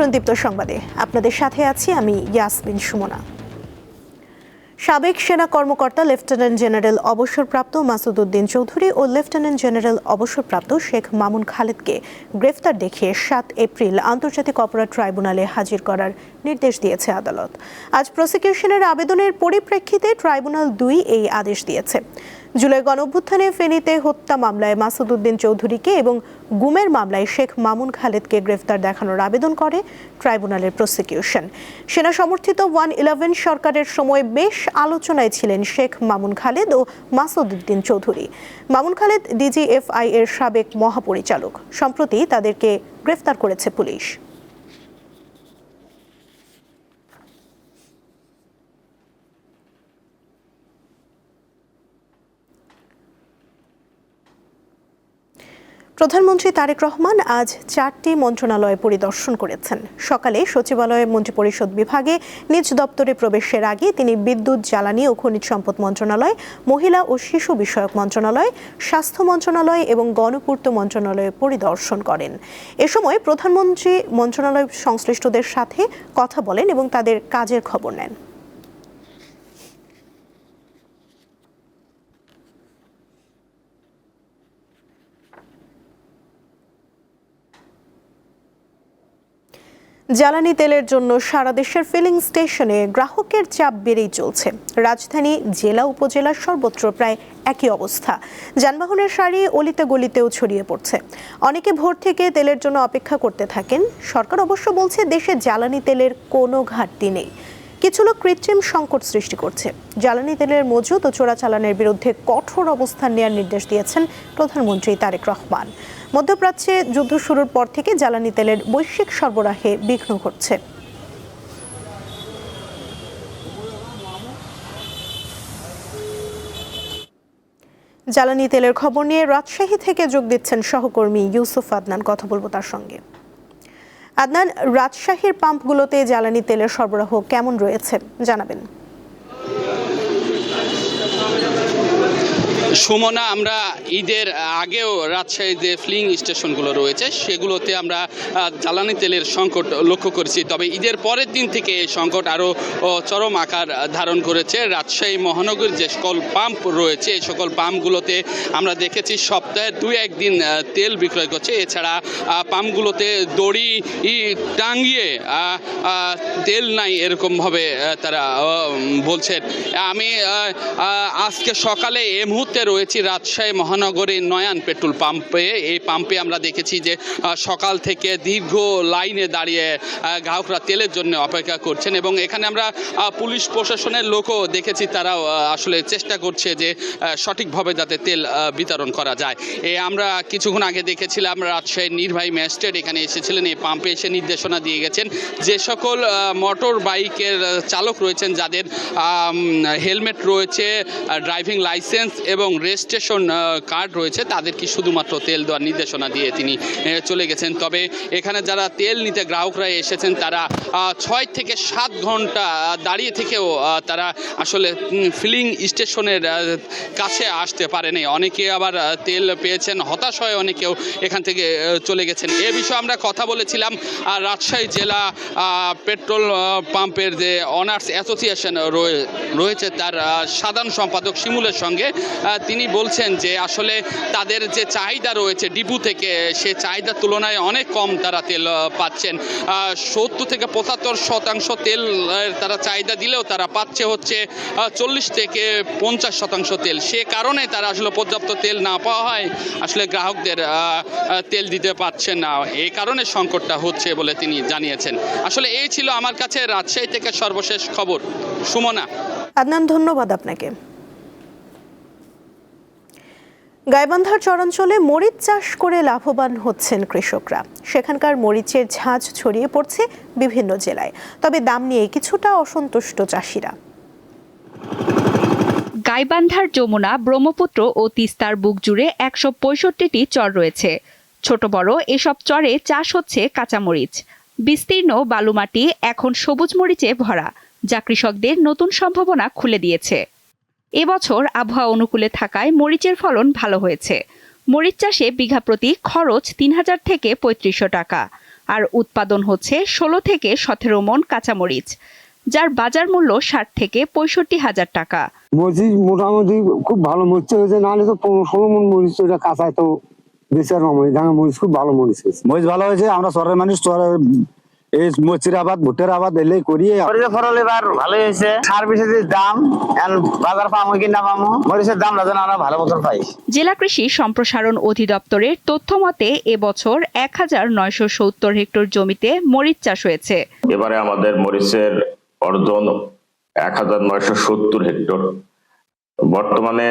আমন্ত্রণ দীপ্ত সংবাদে আপনাদের সাথে আছি আমি ইয়াসমিন সুমনা। সাবেক সেনা কর্মকর্তা লেফটেন্যান্ট জেনারেল অবসরপ্রাপ্ত মাসুদ উদ্দিন চৌধুরী ও লেফটেন্যান্ট জেনারেল অবসরপ্রাপ্ত শেখ মামুন খালেদকে গ্রেফতার দেখিয়ে 7 এপ্রিল আন্তর্জাতিক অপরাধ ট্রাইব্যুনালে হাজির করার নির্দেশ দিয়েছে আদালত। আজ প্রসিকিউশনের আবেদনের পরিপ্রেক্ষিতে ট্রাইব্যুনাল 2 এই আদেশ দিয়েছে। জুলাই গণঅভ্যুত্থানে ফেনীতে হত্যা মামলায় মাসুদ উদ্দিন চৌধুরীকে এবং গুমের মামলায় শেখ মামুন খালেদকে গ্রেফতার দেখানোর আবেদন করে ট্রাইব্যুনালের প্রসিকিউশন। সেনা সমর্থিত 111 সরকারের সময় বেশ আলোচনায় ছিলেন শেখ মামুন খালেদ ও মাসুদ উদ্দিন চৌধুরী। মামুন খালেদ ডিজিএফআই এর সাবেক মহাপরিচালক। সম্প্রতি তাদেরকে গ্রেফতার করেছে পুলিশ। প্রধানমন্ত্রী তারেক রহমান আজ 4টি মন্ত্রণালয় পরিদর্শন করেছেন। সকালে সচিবালয় মন্ত্রিপরিষদ বিভাগে নিজ দপ্তরে প্রবেশের আগে তিনি বিদ্যুৎ, জ্বালানি ও খনিজ সম্পদ মন্ত্রণালয়, মহিলা ও শিশু বিষয়ক মন্ত্রণালয়, স্বাস্থ্য মন্ত্রণালয় এবং গণপূর্ত মন্ত্রণালয় পরিদর্শন করেন। এ সময় প্রধানমন্ত্রী মন্ত্রণালয় সংশ্লিষ্টদের সাথে কথা বলেন এবং তাদের কাজের খবর নেন। জ্বালানি তেলের জন্য সারা দেশের ফিলিং স্টেশনে গ্রাহকের চাপ বেড়েই চলছে। রাজধানী, জেলা, উপজেলার সর্বত্র প্রায় একই অবস্থা। যানবাহনের সারি অলিতে গলিতেও ছড়িয়ে পড়ছে। অনেকে ভোর থেকে তেলের জন্য অপেক্ষা করতে থাকেন। সরকার অবশ্য বলছে দেশে জ্বালানি তেলের কোনো ঘাটতি নেই। কিছু লোক কৃত্রিম সংকট সৃষ্টি করছে। জ্বালানি তেলের মজুত ও চোরাচালানের বিরুদ্ধে কঠোর অবস্থান নেওয়ার নির্দেশ দিয়েছেন প্রধানমন্ত্রী তারেক রহমান। মধ্যপ্রাচ্যে যুদ্ধ শুরুর পর থেকে জ্বালানি তেলের বৈশ্বিক সরবরাহে বিঘ্ন ঘটছে। জ্বালানি তেলের খবর নিয়ে রাজশাহী থেকে যোগ দিচ্ছেন সহকর্মী ইউসুফ আদনান। কথা বলবো তার সঙ্গে। আদনান, রাজশাহীর পাম্পগুলোতে জ্বালানি তেলের সরবরাহ কেমন রয়েছে জানাবেন। সুমনা, আমরা ঈদের আগেও রাজশাহীর যে ফিলিং স্টেশনগুলো রয়েছে সেগুলোতে আমরা জ্বালানি তেলের সংকট লক্ষ্য করেছি। তবে ঈদের পরের দিন থেকে এই সংকট আরও চরম আকার ধারণ করেছে। রাজশাহী মহানগরীর যে সকল পাম্প রয়েছে এই সকল পাম্পগুলোতে আমরা দেখেছি সপ্তাহে 2-1 দিন তেল বিক্রয় করছে। এছাড়া পাম্পগুলোতে দড়ি টাঙিয়ে তেল নাই এরকমভাবে তারা বলছেন। আমি আজকে সকালে এই মুহূর্তে রয়েছি রাজশাহী মহানগরীর নয়ান পেট্রোল পাম্পে। এই পাম্পে আমরা দেখেছি যে সকাল থেকে দীর্ঘ লাইনে দাঁড়িয়ে গ্রাহকরা তেলের জন্য অপেক্ষা করছেন এবং এখানে আমরা পুলিশ প্রশাসনের লোকও দেখেছি, তারাও আসলে চেষ্টা করছে যে সঠিকভাবে যাতে তেল বিতরণ করা যায়। আমরা কিছুক্ষণ আগে দেখেছিলাম রাজশাহীর নির্বাহী ম্যাজিস্ট্রেট এখানে এসেছিলেন, এই পাম্পে এসে নির্দেশনা দিয়ে গেছেন যে সকল মোটর বাইকের চালক রয়েছেন যাদের হেলমেট রয়েছে, ড্রাইভিং লাইসেন্স এবং রেজিস্ট্রেশন কার্ড রয়েছে তাদেরকে শুধুমাত্র তেল দেওয়ার নির্দেশনা দিয়ে তিনি চলে গেছেন। তবে এখানে যারা তেল নিতে গ্রাহকরা এসেছেন তারা 6 থেকে 7 ঘন্টা দাঁড়িয়ে থেকেও তারা আসলে ফিলিং স্টেশনের কাছে আসতে পারেনি। অনেকে আবার তেল পেয়েছেন, হতাশ হয়ে অনেকেও এখান থেকে চলে গেছেন। এ বিষয়ে আমরা কথা বলেছিলাম রাজশাহী জেলা পেট্রোল পাম্পের যে অনার্স অ্যাসোসিয়েশন রয়েছে তার সাধারণ সম্পাদক শিমুলের সঙ্গে। তিনি বলছেন যে আসলে তাদের যে চাহিদা রয়েছে ডিপু থেকে সে চাহিদার তুলনায় অনেক কম তারা তেল পাচ্ছেন। 70 থেকে 75% তেল তারা চাহিদা দিলেও তারা পাচ্ছে হচ্ছে 40 থেকে 50% তেল। সে কারণে তারা আসলে পর্যাপ্ত তেল না পাওয়া হয় আসলে গ্রাহকদের তেল দিতে পারছেন না। এই কারণে সংকটটা হচ্ছে বলে তিনি জানিয়েছেন। আসলে এই ছিল আমার কাছে রাজশাহী থেকে সর্বশেষ খবর। সুমনা। আদনান, ধন্যবাদ আপনাকে। গাইবান্ধার চরাঞ্চলে মরিচ চাষ করে লাভবান হচ্ছেন কৃষকরা। সেখানকার মরিচের ঝাঁজ ছড়িয়ে পড়ছে বিভিন্ন জেলায়। তবে দাম নিয়ে কিছুটা অসন্তুষ্ট চাষিরা। গাইবান্ধার যমুনা, ব্রহ্মপুত্র ও তিস্তার বুক জুড়ে 165টি চর রয়েছে। ছোট বড় এসব চরে চাষ হচ্ছে কাঁচামরিচ। বিস্তীর্ণ বালুমাটি এখন সবুজ মরিচে ভরা, যা কৃষকদের নতুন সম্ভাবনা খুলে দিয়েছে। এবছর আবহাওয়া অনুকূলে থাকায় মরিচের ফলন ভালো হয়েছে। মরিচ চাষে বিঘা প্রতি খরচ 3000 থেকে 3500 টাকা। আর উৎপাদন হচ্ছে 16 থেকে 17 মণ কাঁচামরিচ, যার বাজার মূল্য 60 থেকে 65,000 টাকা। মরিচ মোটামুটি খুব ভালো মরিচ হয়েছে, নাহলে তো 15-16 মণ মরিচ ওটা কাঁচায় তো বেচার মরিচ খুব ভালো মরিচ হয়েছে। মরিচ ভালো হয়েছে। আমরা শহরের মানুষ এই মরিচের আবাদ, ভুট্টার আবাদ এলেই করি। ফসল এবার ভালো হয়েছে। সার বিষের দাম বাজার পামো কি না পামো, মরিচের দাম যেন আমরা ভালো মতন পাই। জেলা কৃষি সম্প্রসারণ অধিদপ্তরের তথ্য মতে এবছর 1970 হেক্টর জমিতে মরিচ চাষ হয়েছে। এবারে আমাদের মরিচের অর্জন 1970 হেক্টর। বর্তমানে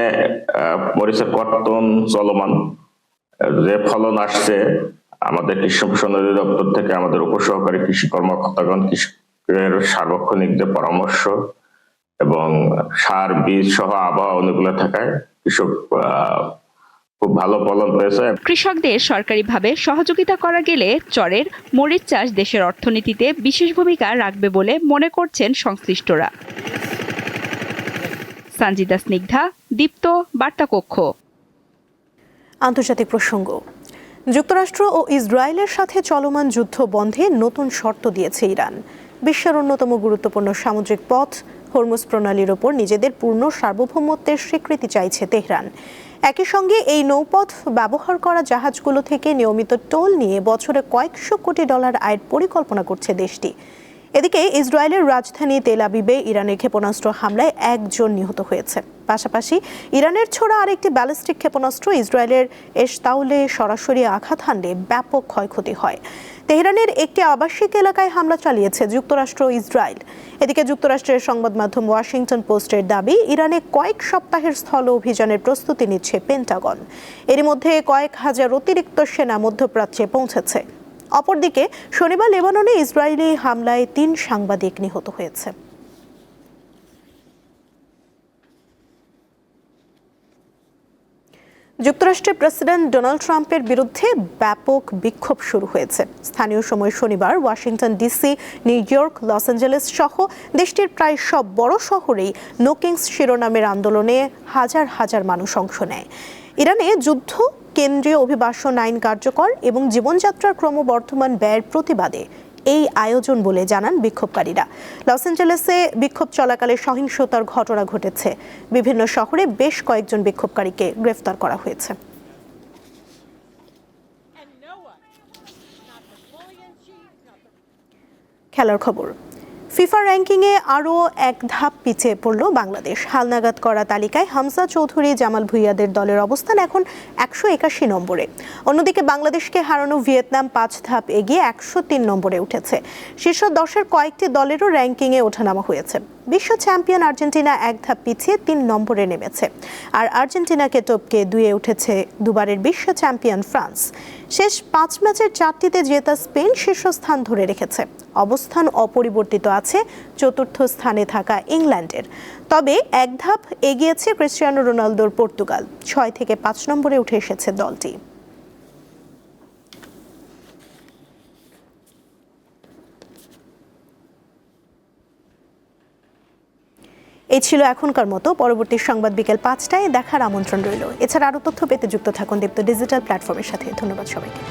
মরিচের কর্তন চলমান, যে ফলন আসছে আমাদের কৃষি সম্প্রসারণ অধিদপ্তর থেকে আমাদের উপসহকারী কৃষি কর্মকর্তাগণ কৃষকের সার্বক্ষণিক পরামর্শ এবং সার বীজ সহ আবহাওয়া অনুকূলে থাকায় কৃষক খুব ভালো ফলন পেয়েছে। কৃষকদের সরকারিভাবে সহযোগিতা করা গেলে চরের মরিচ চাষ দেশের অর্থনীতিতে বিশেষ ভূমিকা রাখবে বলে মনে করছেন সংশ্লিষ্টরা। সঞ্জিদা স্নিগ্ধা, দীপ্ত, বার্তাকক্ষ। আন্তর্জাতিক প্রসঙ্গ। যুক্তরাষ্ট্র ও ইসরায়েলের সাথে চলমান যুদ্ধ বন্ধে নতুন শর্ত দিয়েছে ইরান। বিশ্বের অন্যতম গুরুত্বপূর্ণ সামুদ্রিক পথ হরমুজ প্রণালীর ওপর নিজেদের পূর্ণ সার্বভৌমত্বের স্বীকৃতি চাইছে তেহরান। একই সঙ্গে এই নৌপথ ব্যবহার করা জাহাজগুলো থেকে নিয়মিত টোল নিয়ে বছরে কয়েকশো কোটি ডলার আয়ের পরিকল্পনা করছে দেশটি। এদিকে ইসরায়েলের রাজধানী তেল আবিবে ইরানের ক্ষেপণাস্ত্র হামলায় 1 জন নিহত হয়েছে। পাশাপাশি ইরানের ছোড়া আরেকটি ব্যালিস্টিক ক্ষেপণাস্ত্র ইসরায়েলের এশতাউলে সরাসরি আঘাত হানলে ব্যাপক ক্ষয়ক্ষতি হয়। তেহরানের একটি আবাসিক এলাকায় হামলা চালিয়েছে যুক্তরাষ্ট্র ও ইসরায়েল। এদিকে যুক্তরাষ্ট্রের সংবাদ মাধ্যম ওয়াশিংটন পোস্টের দাবি, ইরানে কয়েক সপ্তাহের স্থল অভিযানের প্রস্তুতি নিচ্ছে পেন্টাগন। এর মধ্যে কয়েক হাজার অতিরিক্ত সেনা মধ্যপ্রাচ্যে পৌঁছেছে। অপরদিকে শনিবার লেবাননে ইসরায়েলি হামলায় 3 সাংবাদিক নিহত হয়েছে। যুক্তরাষ্ট্রের প্রেসিডেন্ট ডোনাল্ড ট্রাম্পের বিরুদ্ধে ব্যাপক বিক্ষোভ শুরু হয়েছে। স্থানীয় সময় শনিবার Washington DC, new York, Los Angeles সহ দেশটির প্রায় সব বড় শহরেই নো কিংস শিরোনামের আন্দোলনে হাজার হাজার মানুষ অংশ নেয়। ইরানে যুদ্ধ, কেন্দ্রীয় অভিবাসন আইন কার্যকর এবং জীবনযাত্রার ক্রমবর্ধমান ব্যয়ের প্রতিবাদে এই আয়োজন বলে জানান বিক্ষোভকারীরা। লস অ্যাঞ্জেলেসে বিক্ষোভ চলাকালে সহিংসতার ঘটনা ঘটেছে। বিভিন্ন শহরে বেশ কয়েকজন বিক্ষোভকারীকে গ্রেফতার করা হয়েছে। খেলার খবর। ফিফা র্যাঙ্কিংয়ে আরও এক ধাপ পিছিয়ে পড়ল বাংলাদেশ। হালনাগাদ করা তালিকায় হামজা চৌধুরী, জামাল ভুঁইয়াদের দলের অবস্থান এখন 181 নম্বরে। অন্যদিকে বাংলাদেশকে হারানো ভিয়েতনাম 5 ধাপ এগিয়ে 103 নম্বরে উঠেছে। শীর্ষ 10-এর কয়েকটি দলেরও র্যাঙ্কিংয়ে ওঠানামা হয়েছে। বিশ্ব চ্যাম্পিয়ন আর্জেন্টিনা 1 ধাপ পিছিয়ে 3 নম্বরে নেমেছে। আর আর্জেন্টিনাকে টপকে 2-এ উঠেছে দুবারের বিশ্ব চ্যাম্পিয়ন ফ্রান্স। শেষ 5 ম্যাচের 4টিতে জেতা স্পেন শীর্ষস্থান ধরে রেখেছে। অবস্থান অপরিবর্তিত আছে 4র্থ স্থানে থাকা ইংল্যান্ডের। তবে 1 ধাপ এগিয়েছে ক্রিস্টিয়ানো রোনালদোর পর্তুগাল। 6 থেকে 5 নম্বরে উঠে এসেছে দলটি। এই ছিল এখনকার মতো। পরবর্তী সংবাদ বিকেল 5টায় দেখার আমন্ত্রণ রইল। এছাড়া আরও তথ্য পেতে যুক্ত থাকুন দীপ্ত ডিজিটাল প্ল্যাটফর্মের সাথে। ধন্যবাদ সবাইকে।